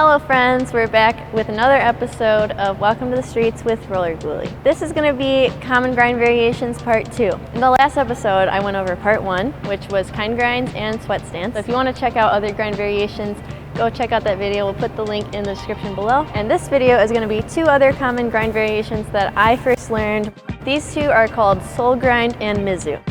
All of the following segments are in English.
Hello friends, we're back with another episode of Welcome to the Streets with Roller Goolie. This is going to be Common Grind Variations Part 2. In the last episode I went over Part 1, which was kind grinds and sweat stance. So if you want to check out other grind variations, go check out that video. We'll put the link in the description below. And this video is going to be 2 other common grind variations that I first learned. These 2 are called Soul Grind and Mizou.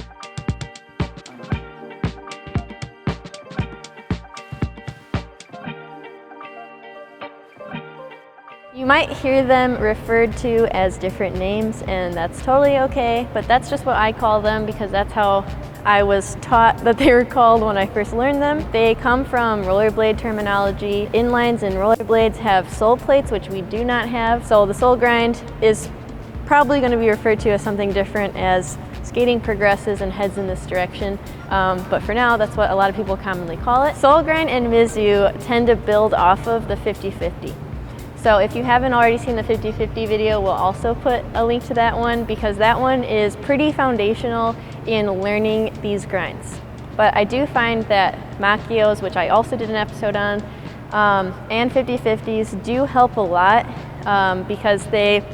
You might hear them referred to as different names, and that's totally okay, but that's just what I call them because that's how I was taught that they were called when I first learned them. They come from rollerblade terminology. Inlines and rollerblades have sole plates, which we do not have. So the soul grind is probably going to be referred to as something different as skating progresses and heads in this direction. But for now, that's what a lot of people commonly call it. Soul grind and Mizou tend to build off of the 50-50. So if you haven't already seen the 50-50 video, we'll also put a link to that one because that one is pretty foundational in learning these grinds. But I do find that Makios, which I also did an episode on, and 50-50s do help a lot because they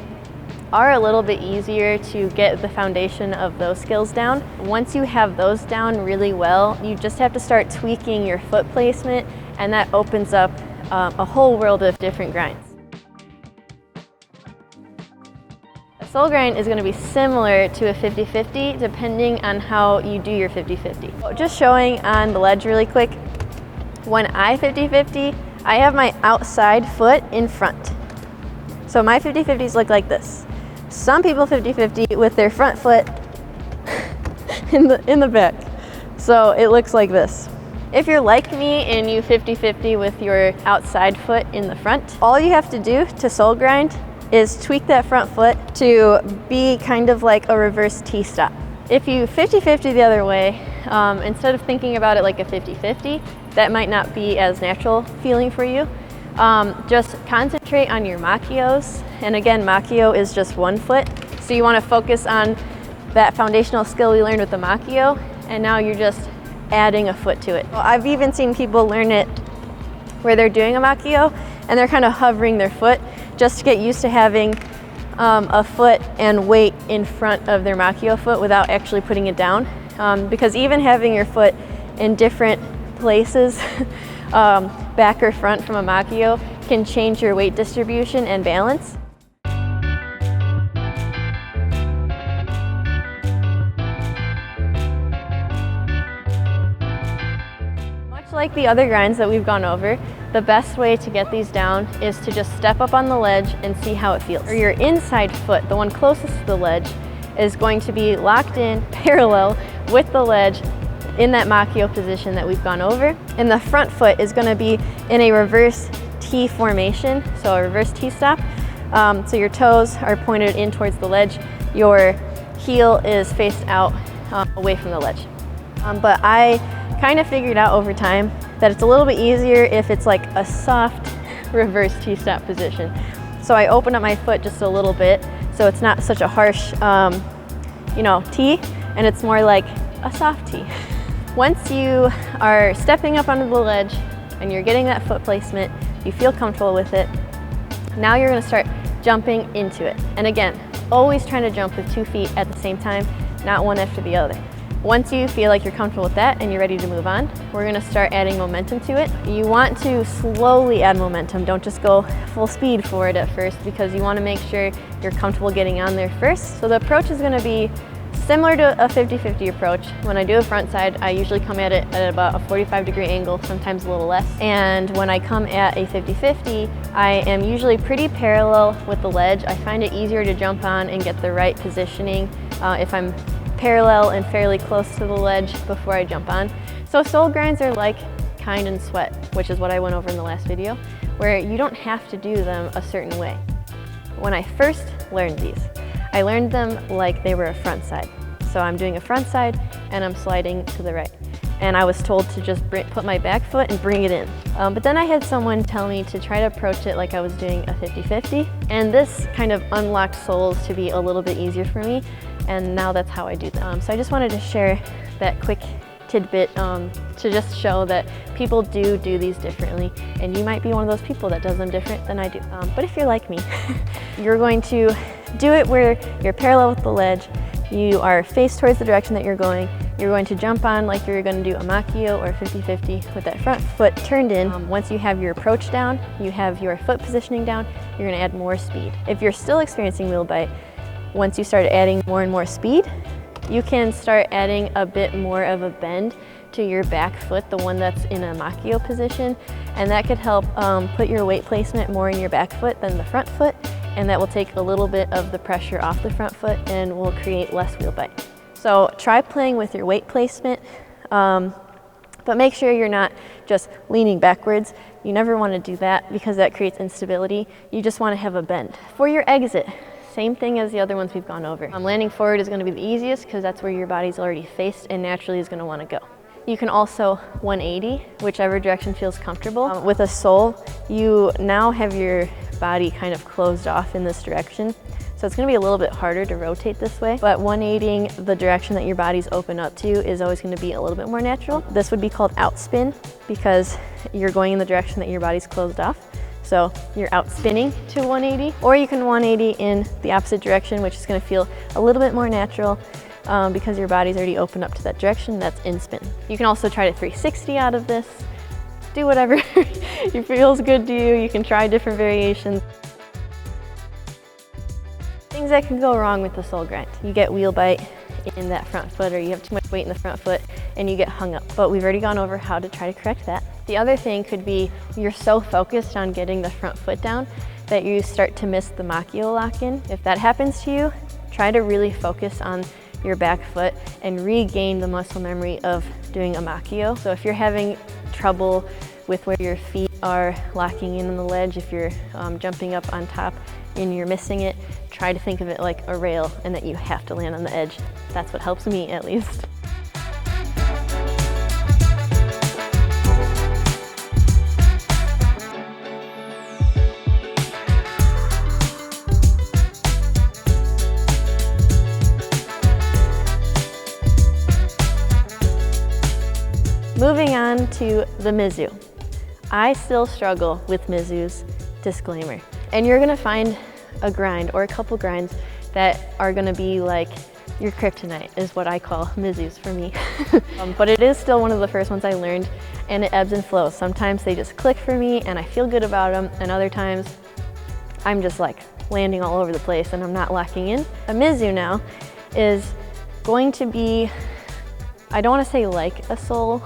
are a little bit easier to get the foundation of those skills down. Once you have those down really well, you just have to start tweaking your foot placement, and that opens up a whole world of different grinds. Soul grind is going to be similar to a 50-50 depending on how you do your 50-50. Just showing on the ledge really quick, when I 50-50, I have my outside foot in front. So my 50-50s look like this. Some people 50-50 with their front foot in the back. So it looks like this. If you're like me and you 50-50 with your outside foot in the front, all you have to do to soul grind is tweak that front foot to be kind of like a reverse T-stop. If you 50-50 the other way, instead of thinking about it like a 50-50, that might not be as natural feeling for you. Just concentrate on your Makios. And again, Makio is just one foot. So you want to focus on that foundational skill we learned with the Makio, and now you're just adding a foot to it. Well, I've even seen people learn it where they're doing a Makio and they're kind of hovering their foot just to get used to having a foot and weight in front of their Makio foot without actually putting it down. Because even having your foot in different places, back or front from a Makio, can change your weight distribution and balance. Much like the other grinds that we've gone over, the best way to get these down is to just step up on the ledge and see how it feels. Or your inside foot, the one closest to the ledge, is going to be locked in parallel with the ledge in that Makio position that we've gone over. And the front foot is going to be in a reverse T formation, so a reverse T-stop. So your toes are pointed in towards the ledge. Your heel is faced out away from the ledge. But I kind of figured out over time that it's a little bit easier if it's like a soft reverse T-stop position. So I open up my foot just a little bit so it's not such a harsh T, and it's more like a soft T. Once you are stepping up onto the ledge and you're getting that foot placement, you feel comfortable with it, now you're going to start jumping into it. And again, always trying to jump with 2 feet at the same time, not one after the other. Once you feel like you're comfortable with that and you're ready to move on, we're going to start adding momentum to it. You want to slowly add momentum. Don't just go full speed for it at first because you want to make sure you're comfortable getting on there first. So the approach is going to be similar to a 50-50 approach. When I do a front side, I usually come at it at about a 45-degree angle, sometimes a little less. And when I come at a 50-50, I am usually pretty parallel with the ledge. I find it easier to jump on and get the right positioning if I'm parallel and fairly close to the ledge before I jump on. So soul grinds are like kind and sweat, which is what I went over in the last video, where you don't have to do them a certain way. When I first learned these, I learned them like they were a front side. So I'm doing a front side and I'm sliding to the right. And I was told to just put my back foot and bring it in. But then I had someone tell me to try to approach it like I was doing a 50-50. And this kind of unlocked soles to be a little bit easier for me. And now that's how I do them. So I just wanted to share that quick tip tidbit to just show that people do these differently, and you might be one of those people that does them different than I do. But if you're like me, you're going to do it where you're parallel with the ledge, you are faced towards the direction that you're going to jump on like you're going to do a Makio or 50-50 with that front foot turned in. Once you have your approach down, you have your foot positioning down, you're going to add more speed. If you're still experiencing wheel bite, once you start adding more and more speed, you can start adding a bit more of a bend to your back foot, the one that's in a Makio position, and that could help put your weight placement more in your back foot than the front foot, and that will take a little bit of the pressure off the front foot and will create less wheel bite. So try playing with your weight placement, but make sure you're not just leaning backwards. You never want to do that because that creates instability. You just want to have a bend. For your exit, same thing as the other ones we've gone over. Landing forward is going to be the easiest because that's where your body's already faced and naturally is going to want to go. You can also 180, whichever direction feels comfortable. With a Soul, you now have your body kind of closed off in this direction. So it's going to be a little bit harder to rotate this way, but 180ing the direction that your body's open up to is always going to be a little bit more natural. This would be called outspin because you're going in the direction that your body's closed off. So you're out spinning to 180, or you can 180 in the opposite direction, which is going to feel a little bit more natural because your body's already opened up to that direction. That's in spin. You can also try to 360 out of this. Do whatever feels good to you. You can try different variations. Things that can go wrong with the Soul Grind. You get wheel bite in that front foot, or you have too much weight in the front foot and you get hung up. But we've already gone over how to try to correct that. The other thing could be you're so focused on getting the front foot down that you start to miss the Makio lock-in. If that happens to you, try to really focus on your back foot and regain the muscle memory of doing a Makio. So if you're having trouble with where your feet are locking in on the ledge, if you're jumping up on top and you're missing it, try to think of it like a rail and that you have to land on the edge. That's what helps me, at least. Moving on to the Mizou. I still struggle with Mizous, disclaimer. And you're gonna find a grind or a couple grinds that are gonna be like your kryptonite, is what I call Mizous for me. But it is still one of the first ones I learned, and it ebbs and flows. Sometimes they just click for me and I feel good about them, and other times I'm just like landing all over the place and I'm not locking in. A Mizou now is going to be, I don't want to say like a Soul,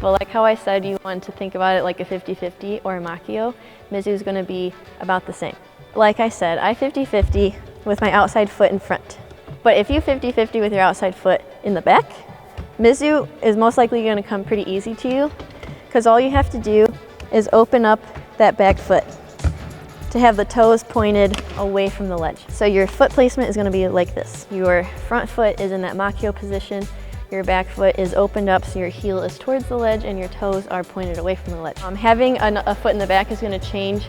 but like how I said you want to think about it like a 50-50 or a Makio, Mizou is going to be about the same. Like I said, I 50-50 with my outside foot in front. But if you 50-50 with your outside foot in the back, Mizou is most likely going to come pretty easy to you because all you have to do is open up that back foot to have the toes pointed away from the ledge. So your foot placement is going to be like this. Your front foot is in that Makio position. Your back foot is opened up so your heel is towards the ledge and your toes are pointed away from the ledge. Having a foot in the back is going to change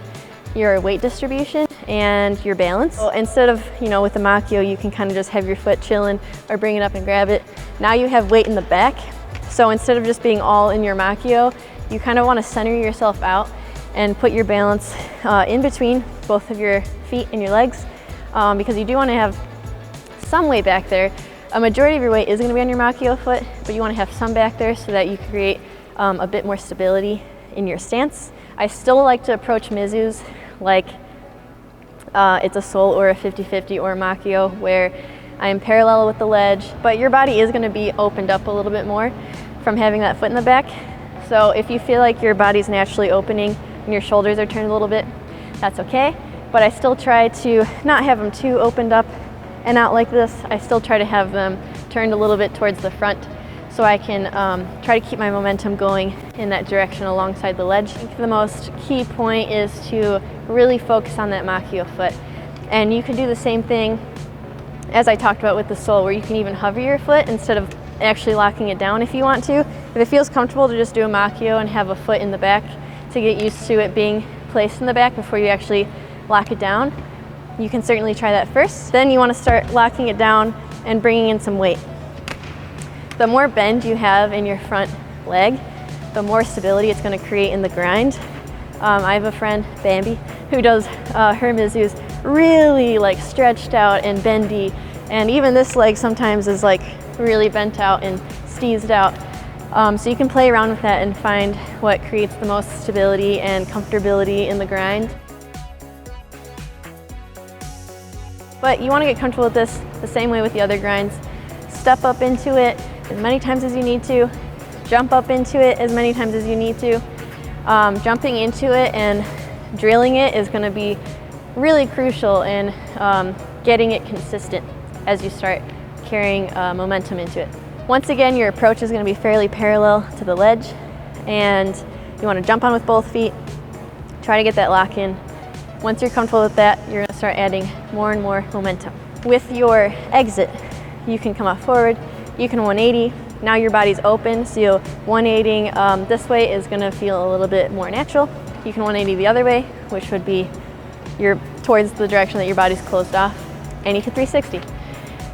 your weight distribution and your balance. So instead of, with the Makio, you can kind of just have your foot chilling or bring it up and grab it. Now you have weight in the back. So instead of just being all in your Makio, you kind of want to center yourself out and put your balance in between both of your feet and your legs because you do want to have some weight back there. A majority of your weight is going to be on your Makio foot, but you want to have some back there so that you create a bit more stability in your stance. I still like to approach Mizous like it's a Soul or a 50-50 or a Makio where I am parallel with the ledge, but your body is going to be opened up a little bit more from having that foot in the back. So if you feel like your body's naturally opening and your shoulders are turned a little bit, that's okay. But I still try to not have them too opened up and out like this. I still try to have them turned a little bit towards the front so I can try to keep my momentum going in that direction alongside the ledge. I think the most key point is to really focus on that Makio foot. And you can do the same thing as I talked about with the Soul, where you can even hover your foot instead of actually locking it down if you want to. If it feels comfortable to just do a Makio and have a foot in the back to get used to it being placed in the back before you actually lock it down, you can certainly try that first. Then you want to start locking it down and bringing in some weight. The more bend you have in your front leg, the more stability it's going to create in the grind. I have a friend, Bambi, who does her Mizous really like stretched out and bendy, and even this leg sometimes is like really bent out and steezed out. So you can play around with that and find what creates the most stability and comfortability in the grind. But you want to get comfortable with this the same way with the other grinds. Step up into it as many times as you need to. Jump up into it as many times as you need to. Jumping into it and drilling it is going to be really crucial in getting it consistent as you start carrying momentum into it. Once again, your approach is going to be fairly parallel to the ledge, and you want to jump on with both feet. Try to get that lock in. Once you're comfortable with that, you're going to start adding more and more momentum. With your exit, you can come up forward, you can 180. Now your body's open, so 180ing this way is going to feel a little bit more natural. You can 180 the other way, which would be towards the direction that your body's closed off, and you can 360.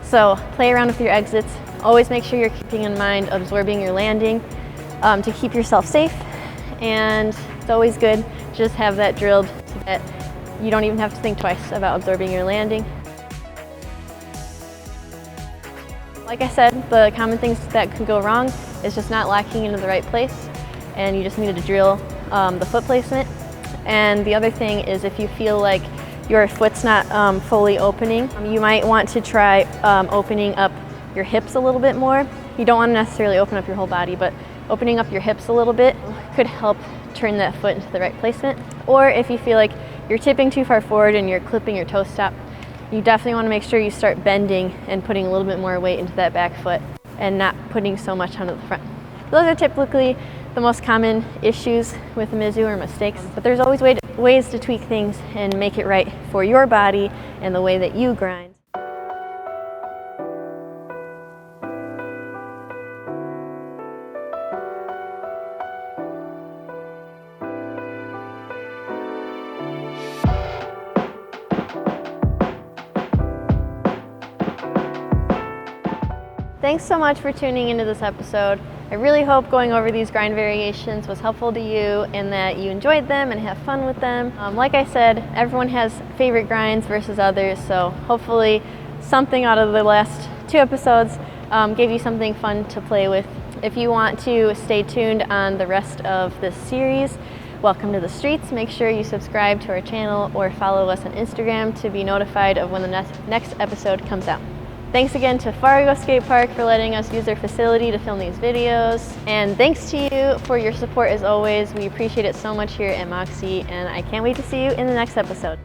So play around with your exits. Always make sure you're keeping in mind absorbing your landing to keep yourself safe, and it's always good to just have that drilled so that you don't even have to think twice about absorbing your landing. Like I said, the common things that could go wrong is just not locking into the right place, and you just needed to drill the foot placement. And the other thing is, if you feel like your foot's not fully opening, you might want to try opening up your hips a little bit more. You don't want to necessarily open up your whole body, but opening up your hips a little bit could help turn that foot into the right placement. Or if you feel like you're tipping too far forward and you're clipping your toe stop, you definitely want to make sure you start bending and putting a little bit more weight into that back foot and not putting so much onto the front. Those are typically the most common issues with the Mizou or mistakes, but there's always ways to tweak things and make it right for your body and the way that you grind. Thanks so much for tuning into this episode. I really hope going over these grind variations was helpful to you and that you enjoyed them and have fun with them. Like I said, everyone has favorite grinds versus others, so hopefully something out of the last 2 episodes gave you something fun to play with. If you want to stay tuned on the rest of this series, welcome to the streets. Make sure you subscribe to our channel or follow us on Instagram to be notified of when the next episode comes out. Thanks again to Fargo Skate Park for letting us use their facility to film these videos. And thanks to you for your support as always. We appreciate it so much here at Moxi, and I can't wait to see you in the next episode.